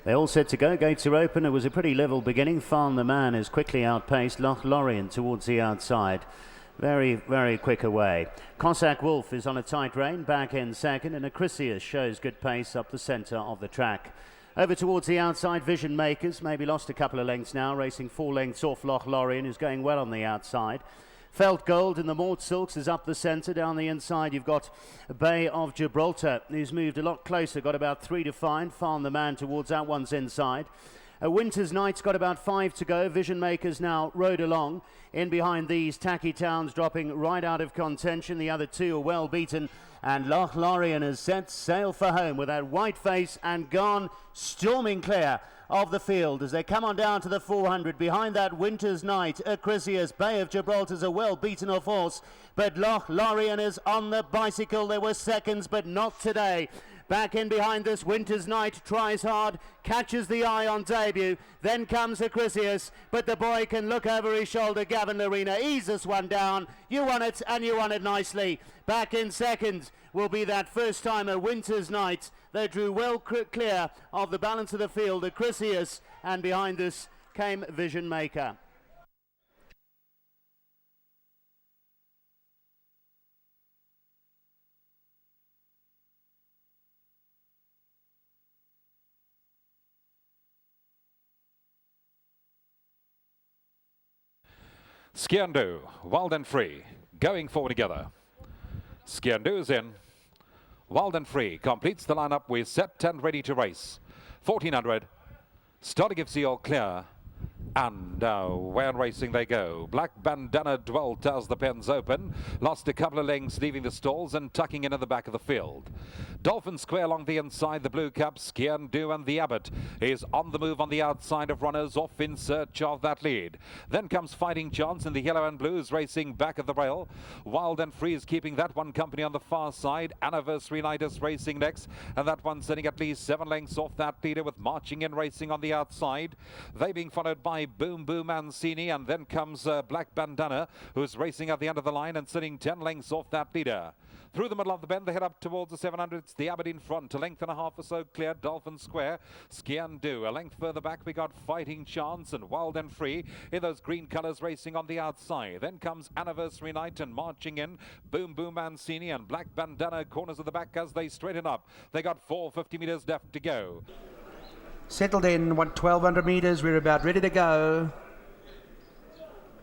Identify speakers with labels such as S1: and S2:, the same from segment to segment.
S1: They're all set to go. Gates are open. It was a pretty level beginning. Farn the Man is quickly outpaced. Loch Lorien towards the outside. Very, very quick away. Cossack Wolf is on a tight rein, back in second, and Acrisius shows good pace up the centre of the track. Over towards the outside, Vision Makers, maybe lost a couple of lengths now, racing 4 lengths off Loch Lorien, who's going well on the outside. Felt Gold in the Mort Silks is up the centre. Down the inside, you've got Bay of Gibraltar, who's moved a lot closer, got about 3 to find. Farn the Man towards that one's inside. A Winter's Night's got about 5 to go. Vision Makers now rode along. In behind these, Tacky Towns dropping right out of contention. The other two are well beaten. And Loch Lorien has set sail for home with that white face and gone storming clear of the field as they come on down to the 400. Behind that, Winter's Night, Acrisius, Bay of Gibraltar's a well beaten off horse, but Loch Lorien is on the bicycle. There were seconds, but not today. Back in behind this, Winter's Night tries hard, catches the eye on debut, then comes Acrisius, but the boy can look over his shoulder. Gavin Larena, ease this one down. You won it, and you won it nicely. Back in second will be that first timer, Winter's Night. They drew well clear of the balance of the field, Acrisius, and behind this came Vision Maker.
S2: Skiandu, Wild and Free, going forward together. Skiandu is in. Wild and Free completes the lineup with set and ready to race. 1400, starting gives the all clear. And when racing they go. Black Bandana dwelt as the pens open. Lost a couple of lengths leaving the stalls and tucking in at the back of the field. Dolphin Square along the inside. The Blue Cap, Skiandu and the Abbot is on the move on the outside of runners, off in search of that lead. Then comes Fighting Chance in the yellow and blues racing back of the rail. Wild and Free is keeping that one company on the far side. Anniversary Night is racing next, and that one sitting at least 7 lengths off that leader with Marching In racing on the outside. They being followed by Boom Boom Mancini, and then comes Black Bandana, who's racing at the end of the line and sitting 10 lengths off that leader. Through the middle of the bend, they head up towards the 700s. The Abbot in front, a length and a half or so clear. Dolphin Square, Skiandu. A length further back, we got Fighting Chance and Wild and Free in those green colours racing on the outside. Then comes Anniversary Night and Marching In. Boom Boom Mancini and Black Bandana corners of the back as they straighten up. They got 450 metres left to go.
S3: Settled in 1200 metres, we're about ready to go.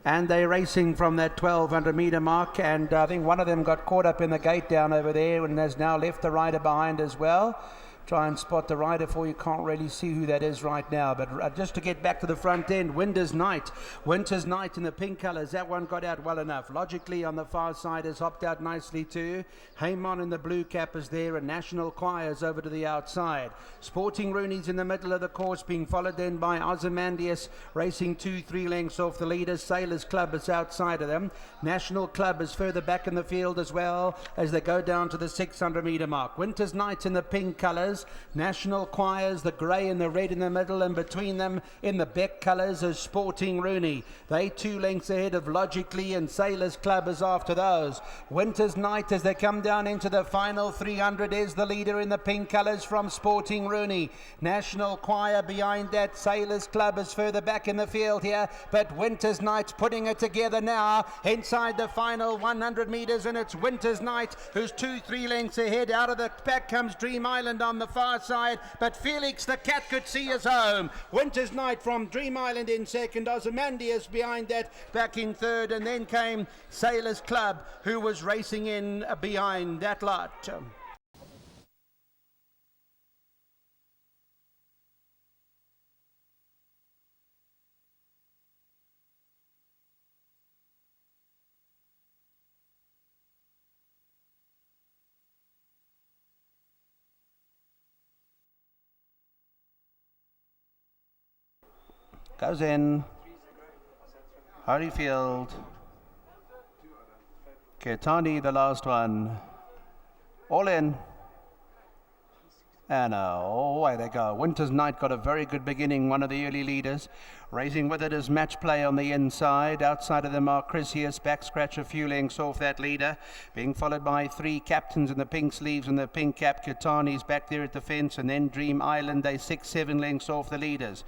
S3: And they're racing from that 1200 metre mark, and I think one of them got caught up in the gate down over there and has now left the rider behind as well. Try and spot the rider for you. Can't really see who that is right now, but just to get back to the front end, Winter's Night in the pink colours. That one got out well enough. Logically on the far side has hopped out nicely too. Haymon in the blue cap is there, and National Choir's over to the outside. Sporting Rooney's in the middle of the course, being followed then by Ozymandias, racing 2-3 lengths off the leaders. Sailors Club is outside of them. National Club is further back in the field as well as they go down to the 600 metre mark. Winter's Night in the pink colours. National Choirs, the grey and the red in the middle, and between them in the Beck colours is Sporting Rooney. They 2 lengths ahead of Logically, and Sailors Club is after those. Winter's Night, as they come down into the final 300, is the leader in the pink colours from Sporting Rooney. National Choir behind that. Sailors Club is further back in the field here, but Winter's Night putting it together now inside the final 100 metres, and it's Winter's Night who's 2-3 lengths ahead. Out of the pack comes Dream Island on the far side, but Felix the Cat could see us home. Winter's Night from Dream Island in second, Ozymandias behind that, back in third, and then came Sailors Club, who was racing in behind that lot. Goes in. Hurryfield. Ketani, the last one. All in. And away they go. Winter's Night got a very good beginning, one of the early leaders. Racing with it is Match Play on the inside. Outside of them are Chrysius, back scratch a few lengths off that leader. Being followed by three captains in the pink sleeves and the pink cap. Kitani's back there at the fence, and then Dream Island, they 6-7 lengths off the leaders.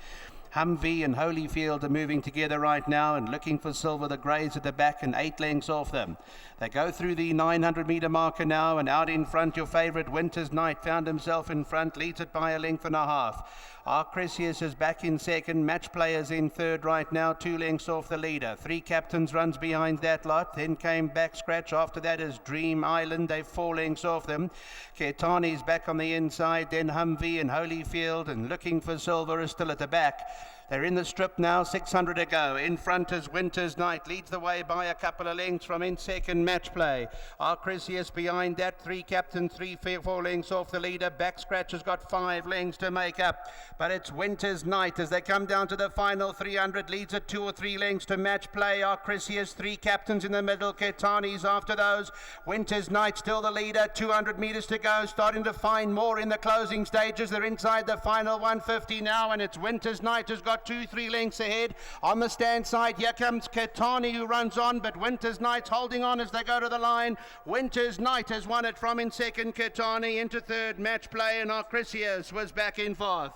S3: Humvee and Holyfield are moving together right now and looking for silver. The greys at the back and 8 lengths off them. They go through the 900-meter marker now, and out in front your favourite Winter's Night found himself in front, leads it by 1.5 lengths. Arcresius is back in second. Match Players in third right now, 2 lengths off the leader. 3 captains runs behind that lot. Then came back scratch. After that is Dream Island. They're 4 lengths off them. Ketani's back on the inside. Then Humvee and Holyfield, and looking for silver is still at the back. They're in the strip now, 600 to go. In front is Winter's Night, leads the way by a couple of lengths from in second. Match Play. Arcresius behind that, 3 captains, 4 lengths off the leader. Back scratch has got 5 lengths to make up. But it's Winter's Night as they come down to the final 300, leads at 2 or 3 lengths to Match Play. Arcresius, 3 captains in the middle. Ketani's after those. Winter's Night still the leader, 200 metres to go. Starting to find more in the closing stages. They're inside the final 150 now, and it's Winter's Night has got 2-3 lengths ahead. On the stand side, here comes Ketani, who runs on, but Winter's Night's holding on as they go to the line. Winter's Night has won it from in second. Ketani into third. Match Play, and Arcresius was back in fourth.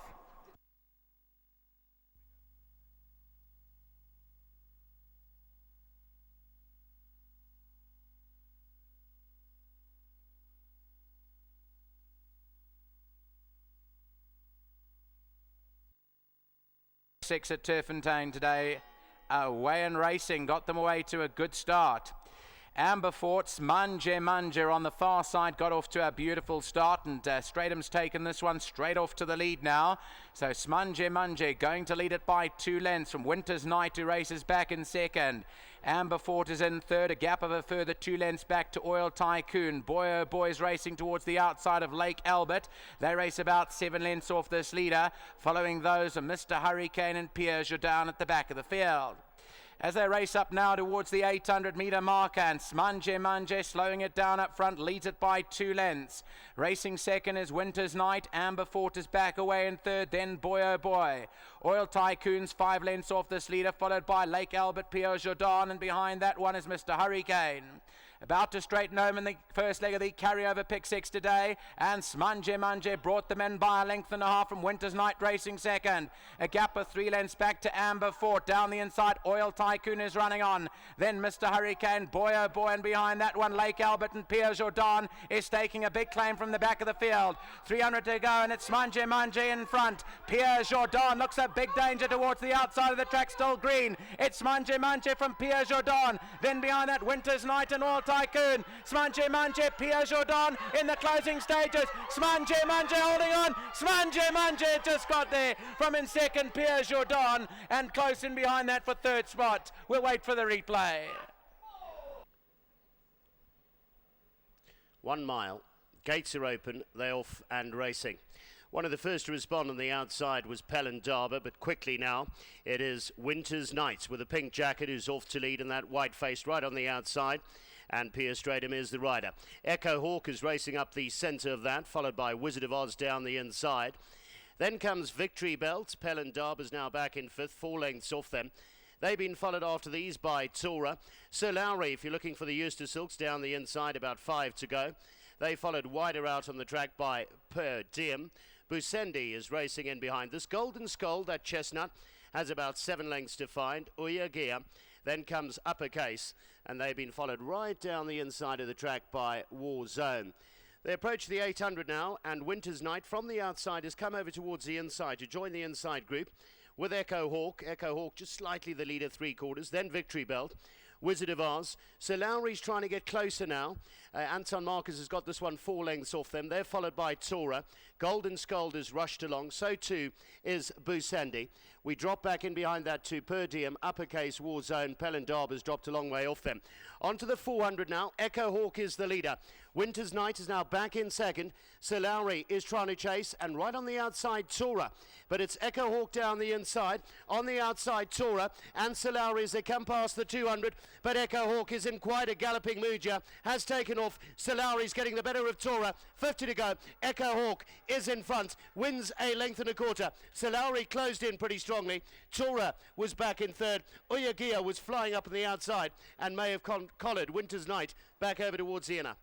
S4: Six at Turfentine today. Away and Racing got them away to a good start. Amber Forts, Manje on the far side got off to a beautiful start, and Stratum's taken this one straight off to the lead now. So Manje going to lead it by 2 lengths from Winter's Night, who races back in second. Amber Fort is in third, a gap of a further 2 lengths back to Oil Tycoon. Boy Boys racing towards the outside of Lake Albert. They race about 7 lengths off this leader. Following those are Mr. Hurricane and Pierre Jourdan at the back of the field. As they race up now towards the 800-meter marker, and Manje slowing it down up front, leads it by 2 lengths. Racing second is Winter's Night. Amber Fort is back away in third, then Boy Oh Boy. Oil Tycoon's 5 lengths off this leader, followed by Lake Albert, Pierre Jourdan, and behind that one is Mr. Hurricane. About to straighten home in the first leg of the carryover pick 6 today, and Manje brought them in by 1.5 lengths from Winter's Night racing second. A gap of 3 lengths back to Amber Fort. Down the inside, Oil Tycoon is running on. Then Mr. Hurricane, Boy Oh Boy, and behind that one, Lake Albert, and Pierre Jourdan is taking a big claim from the back of the field. 300 to go, and it's Manje in front. Pierre Jourdan looks a big danger towards the outside of the track, still green. It's Manje from Pierre Jourdan. Then behind that, Winter's Night and Oil Tycoon. Manje, Pierre Jourdan in the closing stages. Manje holding on. Manje just got there from in second, Pierre Jourdan, and close in behind that for third spot. We'll wait for the replay.
S1: 1 mile. Gates are open. They're off and racing. One of the first to respond on the outside was Pelendaba, but quickly now it is Winter's Night with a pink jacket who's off to lead, and that white-faced right on the outside. And Pierre Stratum is the rider. Echo Hawk is racing up the centre of that, followed by Wizard of Oz down the inside. Then comes Victory Belt. Pelendaba is now back in fifth, 4 lengths off them. They've been followed after these by Tora. Sir Lowry, if you're looking for the Eustace Silks, down the inside, about 5 to go. They followed wider out on the track by Per Diem. Busendi is racing in behind this. Golden Skull, that chestnut, has about 7 lengths to find. Uyagia. Then comes Uppercase, and they've been followed right down the inside of the track by War Zone. They approach the 800 now, and Winter's Night from the outside has come over towards the inside to join the inside group with Echo Hawk. Echo Hawk just slightly the leader, 3/4. Then Victory Belt. Wizard of Oz. Sir Lowry's trying to get closer now. Anton Marcus has got this one 4 lengths off them. They're followed by Tora. Golden Skull is rushed along. So too is Busendi. We drop back in behind that to Per Diem. Uppercase, War Zone. Pelendaba has dropped a long way off them. On to the 400 now. Echo Hawk is the leader. Winter's Night is now back in second. Sir Lowry is trying to chase, and right on the outside, Tora. But it's Echo Hawk down the inside. On the outside, Tora and Sir Lowry as they come past the 200. But Echo Hawk is in quite a galloping mood here. Has taken off
S5: Wolf. Solari's getting the better of Tora. 50 to go. Echo Hawk is in front, wins a length and a quarter. Solari closed in pretty strongly. Tora was back in third. Uyagia was flying up on the outside and may have collared Winter's Night back over towards Siena.